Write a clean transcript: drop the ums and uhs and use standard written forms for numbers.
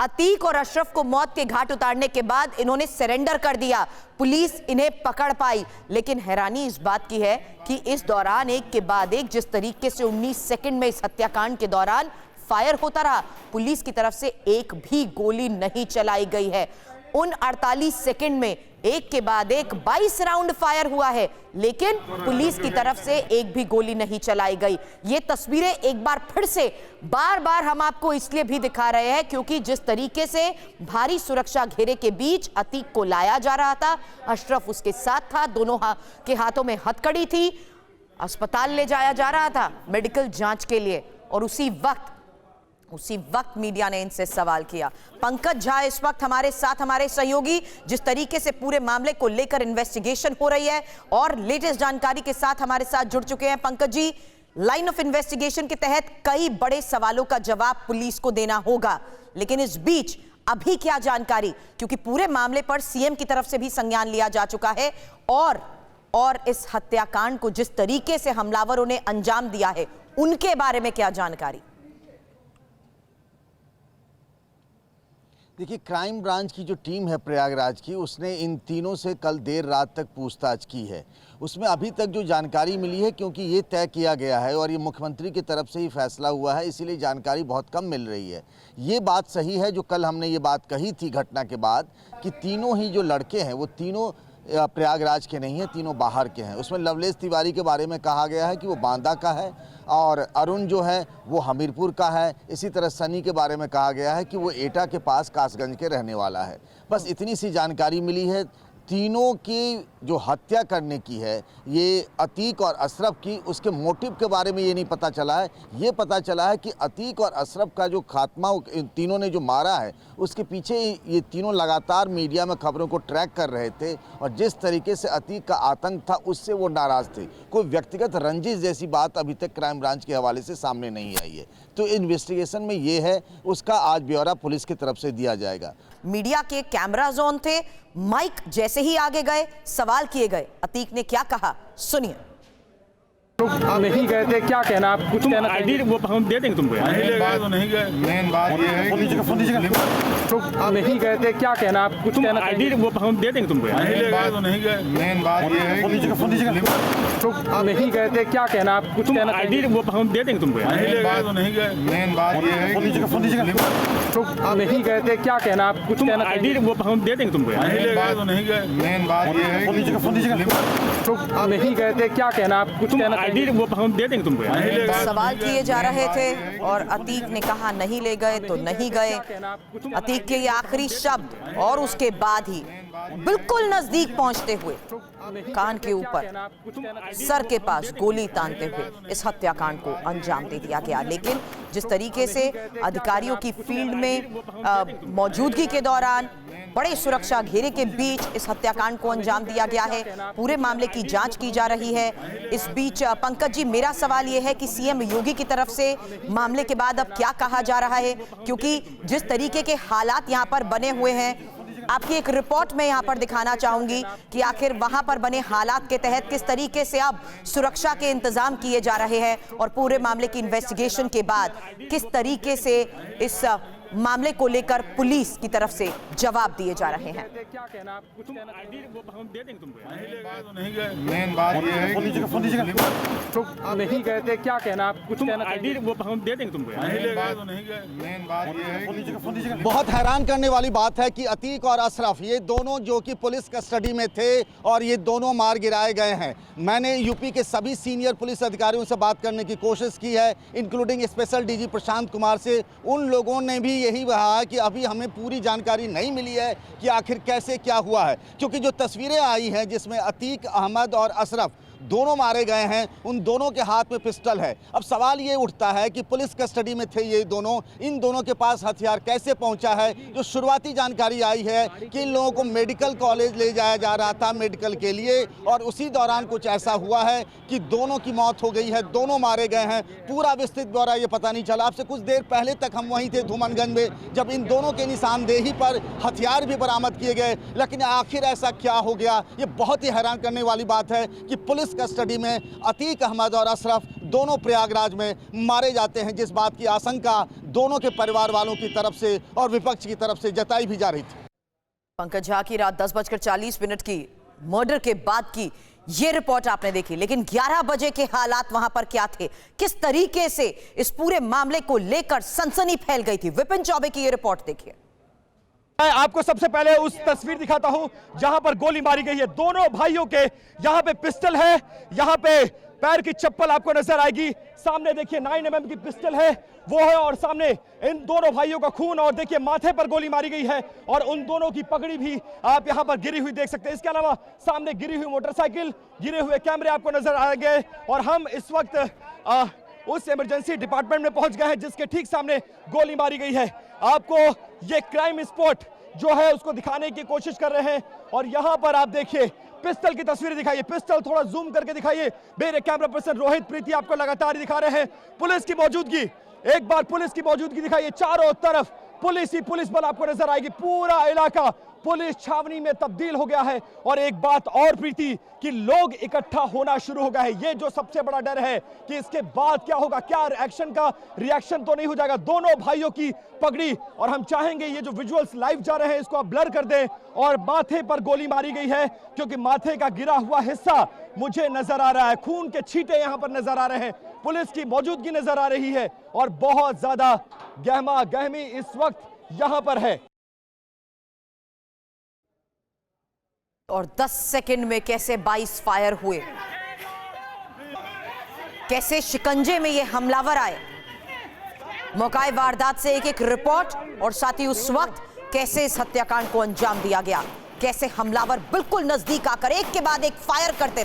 अतीक और अशरफ को मौत के घाट उतारने के बाद इन्होंने सरेंडर कर दिया, पुलिस इन्हें पकड़ पाई। लेकिन हैरानी इस बात की है कि इस दौरान एक के बाद एक जिस तरीके से 19 सेकंड में इस हत्याकांड के दौरान फायर होता रहा, पुलिस की तरफ से एक भी गोली नहीं चलाई गई है। उन 48 सेकंड में एक के बाद एक 22 राउंड फायर हुआ है, लेकिन पुलिस की तरफ से एक भी गोली नहीं चलाई गई। ये तस्वीरें एक बार फिर से बार बार हम आपको इसलिए भी दिखा रहे हैं क्योंकि जिस तरीके से भारी सुरक्षा घेरे के बीच अतीक को लाया जा रहा था, अशरफ उसके साथ था, दोनों के हाथों में हथकड़ी थी, अस्पताल ले जाया जा रहा था मेडिकल जांच के लिए, और उसी वक्त मीडिया ने इनसे सवाल किया। पंकज झा इस वक्त हमारे साथ, हमारे सहयोगी, जिस तरीके से पूरे मामले को लेकर इन्वेस्टिगेशन हो रही है और लेटेस्ट जानकारी के साथ हमारे साथ जुड़ चुके हैं। Pankaj ji, line of investigation के तहत कई बड़े सवालों का जवाब पुलिस को देना होगा, लेकिन इस बीच अभी क्या जानकारी, क्योंकि पूरे मामले पर सीएम की तरफ से भी संज्ञान लिया जा चुका है और इस हत्याकांड को जिस तरीके से हमलावरों ने अंजाम दिया है उनके बारे में क्या जानकारी? देखिए, क्राइम ब्रांच की जो टीम है प्रयागराज की, उसने इन तीनों से कल देर रात तक पूछताछ की है। उसमें अभी तक जो जानकारी मिली है, क्योंकि ये तय किया गया है और ये मुख्यमंत्री की तरफ से ही फैसला हुआ है, इसीलिए जानकारी बहुत कम मिल रही है। ये बात सही है जो कल हमने ये बात कही थी घटना के बाद, कि तीनों ही जो लड़के हैं वो तीनों प्रयागराज के नहीं हैं, तीनों बाहर के हैं। उसमें लवलेश तिवारी के बारे में कहा गया है कि वो बांदा का है और अरुण जो है वो हमीरपुर का है। इसी तरह सनी के बारे में कहा गया है कि वो एटा के पास कासगंज के रहने वाला है। बस इतनी सी जानकारी मिली है। तीनों की जो हत्या करने की है, ये अतीक और अशरफ की, उसके मोटिव के बारे में ये नहीं पता चला है। ये पता चला है कि अतीक और अशरफ का जो खात्मा तीनों ने जो मारा है, उसके पीछे ये तीनों लगातार मीडिया में खबरों को ट्रैक कर रहे थे और जिस तरीके से अतीक का आतंक था उससे वो नाराज़ थे। कोई व्यक्तिगत रंजिश जैसी बात अभी तक क्राइम ब्रांच के हवाले से सामने नहीं आई है। तो इन्वेस्टिगेशन में ये है, उसका आज ब्यौरा पुलिस की तरफ से दिया जाएगा। मीडिया के कैमरा जोन थे, माइक जैसे ही आगे गए सवाल किए गए, अतीक ने क्या कहा सुनिए। नहीं गए थे, क्या कहना आप? कुछ कहना? आईडी वो हम दे देंगे तुमको। नहीं गए, मेन बात ये है नहीं गए थे, क्या कहना आप? कुछ कहना? आईडी वो हम दे देंगे तुमको। नहीं गए, मेन बात ये है नहीं गए थे, क्या कहना आप? कुछ कहना? आईडी वो हम दे देंगे तुमको। नहीं गए, मेन बात ये है नहीं गए थे, क्या कहना आप? कुछ कहना? आईडी वो हम दे देंगे तुमको। नहीं गए, मेन बात ये है नहीं गए थे, क्या कहना आप? कुछ कहना? आईडी वो हम दे देंगे तुमको। सवाल किए जा रहे थे और अतीक ने कहा नहीं ले गए तो नहीं गए। अतीक के ये आखिरी शब्द और उसके बाद ही बिल्कुल नजदीक पहुंचते हुए कान के ऊपर सर के पास गोली तानते हुए इस हत्याकांड को अंजाम दे दिया गया। लेकिन जिस तरीके से अधिकारियों की फील्ड में मौजूदगी के दौरान बड़े सुरक्षा घेरे के बीच इस हत्याकांड को अंजाम दिया गया है, पूरे मामले की जांच की जा रही है। इस बीच पंकज जी, मेरा सवाल यह है कि सीएम योगी की तरफ से मामले के बाद अब क्या कहा जा रहा है, क्योंकि जिस तरीके के हालात यहां पर बने हुए हैं, आपकी एक रिपोर्ट में यहां पर दिखाना चाहूंगी कि आखिर वहां पर बने हालात के तहत किस तरीके से अब सुरक्षा के इंतजाम किए जा रहे हैं और पूरे मामले की इन्वेस्टिगेशन के बाद किस तरीके से इस मामले को लेकर पुलिस की तरफ से जवाब दिए जा रहे हैं। क्या कहना आप? कुछ कहना? आईडी वो हम दे देंगे तुमको। नहीं गए, मेन बात ये है नहीं गए थे, क्या कहना आप? कुछ कहना? आईडी वो हम दे देंगे तुमको। नहीं गए, मेन बात ये है बहुत हैरान करने वाली बात है कि अतीक और अशरफ, ये दोनों जो कि पुलिस कस्टडी में थे और ये दोनों मार गिराए गए हैं। मैंने यूपी के सभी सीनियर पुलिस अधिकारियों से बात करने की कोशिश की है, including special DG Prashant Kumar से। उन लोगों ने भी यही कहा कि अभी हमें पूरी जानकारी नहीं मिली है कि आखिर कैसे क्या हुआ है, क्योंकि जो तस्वीरें आई हैं जिसमें अतीक अहमद और अशरफ दोनों मारे गए हैं, उन दोनों के हाथ में पिस्टल है। अब सवाल ये उठता है कि पुलिस कस्टडी में थे ये दोनों, इन दोनों के पास हथियार कैसे पहुंचा है। जो शुरुआती जानकारी आई है कि इन लोगों को मेडिकल कॉलेज ले जाया जा रहा था मेडिकल के लिए, और उसी दौरान कुछ ऐसा हुआ है कि दोनों की मौत हो गई है, दोनों मारे गए हैं। पूरा विस्तृत ब्यौरा ये पता नहीं चला। आपसे कुछ देर पहले तक हम वहीं थे धूमनगंज में, जब इन दोनों के निशानदेही पर हथियार भी बरामद किए गए, लेकिन आखिर ऐसा क्या हो गया, ये बहुत ही हैरान करने वाली बात है कि पुलिस कस्टडी में अतीक अहमद और अशरफ दोनों प्रयागराज में मारे जाते हैं, जिस बात की आशंका दोनों के परिवार वालों की तरफ से और विपक्ष की तरफ से जताई भी जा रही थी। पंकज झा की रात 10:40 की मर्डर के बाद की ये रिपोर्ट आपने देखी, लेकिन 11 बजे के हालात वहां पर क्या थे, किस तरीके से इस पूरे मामले को लेकर सनसनी फैल गई थी, विपिन चौबे की ये रिपोर्ट देखिए। मैं आपको सबसे पहले उस तस्वीर दिखाता हूं जहां पर गोली मारी गई है। दोनों भाइयों के यहां पे पिस्टल है, यहां पे पैर की चप्पल आपको नजर आएगी। सामने देखिए 9mm की पिस्टल है, वो है, और सामने इन दोनों भाइयों का खून, और देखिए माथे पर गोली मारी गई है और उन दोनों की पगड़ी भी आप यहां पर गिरी हुई देख सकते हैं। इसके अलावा सामने गिरी हुई मोटरसाइकिल, गिरे हुए कैमरे आपको नजर आएंगे। और हम इस वक्त उस इमरजेंसी डिपार्टमेंट में पहुंच गए हैं जिसके ठीक सामने गोली मारी गई है। आपको ये क्राइम स्पॉट जो है उसको दिखाने की कोशिश कर रहे हैं, और यहां पर आप देखिए पिस्टल की तस्वीर दिखाइए, पिस्टल थोड़ा जूम करके दिखाइए। मेरे कैमरा पर्सन रोहित प्रीति आपको लगातार दिखा रहे हैं। पुलिस की मौजूदगी, एक बार पुलिस की मौजूदगी दिखाइए, चारों तरफ पुलिस ही पुलिस बल आपको नजर आएगी। पूरा इलाका पुलिस छावनी में तब्दील हो गया है। और एक बात और प्रीति, कि लोग इकट्ठा होना शुरू हो गया है। ये जो सबसे बड़ा डर है कि इसके बाद क्या होगा, क्या एक्शन का रिएक्शन तो नहीं हो जाएगा। दोनों भाइयों की पगड़ी, और हम चाहेंगे ये जो विजुअल्स लाइव जा रहे हैं इसको आप ब्लर कर दें। और माथे पर गोली मारी गई है, क्योंकि माथे का गिरा हुआ हिस्सा मुझे नजर आ रहा है, खून के छींटे यहां पर नजर आ रहे हैं, पुलिस की मौजूदगी नजर आ रही है, और बहुत ज्यादा गहमा गहमी इस वक्त यहां पर है। और 10 सेकंड में कैसे 22 फायर हुए, कैसे शिकंजे में ये हमलावर आए, मौकाए वारदात से एक एक रिपोर्ट, और साथ ही उस वक्त कैसे इस हत्याकांड को अंजाम दिया गया, कैसे हमलावर बिल्कुल नजदीक आकर एक के बाद एक फायर करते रहे।